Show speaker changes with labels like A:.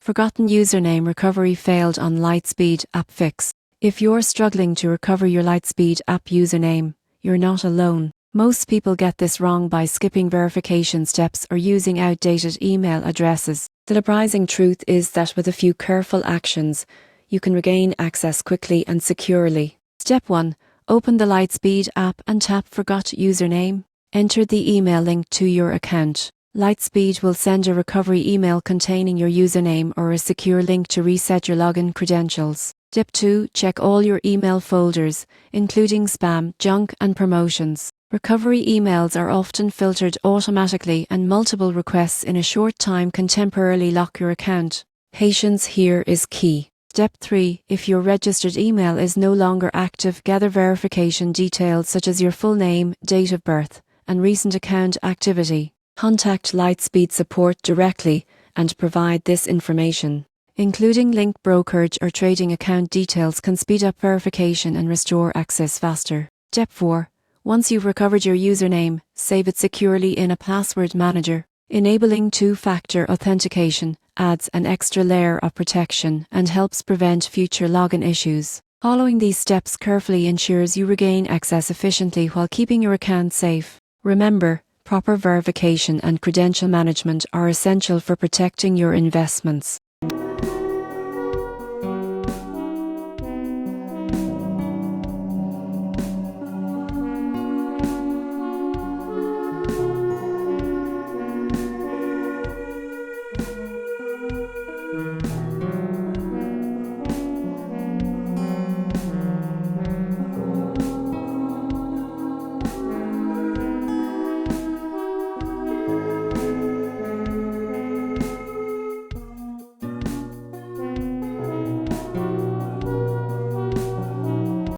A: Forgotten username recovery failed on Lightspeed App Fix. If you're struggling to recover your Lightspeed app username, you're not alone. Most people get this wrong by skipping verification steps or using outdated email addresses. The surprising truth is that with a few careful actions, you can regain access quickly and securely. Step 1. Open the Lightspeed app and tap Forgot Username. Enter the email link to your account. Lightspeed will send a recovery email containing your username or a secure link to reset your login credentials. Step 2. Check all your email folders, including spam, junk, and promotions. Recovery emails are often filtered automatically, and multiple requests in a short time can temporarily lock your account. Patience here is key. Step 3. If your registered email is no longer active, gather verification details such as your full name, date of birth, and recent account activity. Contact Lightspeed support directly and provide this information. Including link brokerage or trading account details can speed up verification and restore access faster. Step 4. Once you've recovered your username, save it securely in a password manager. Enabling two-factor authentication adds an extra layer of protection and helps prevent future login issues. Following these steps carefully ensures you regain access efficiently while keeping your account safe. Remember, proper verification and credential management are essential for protecting your investments.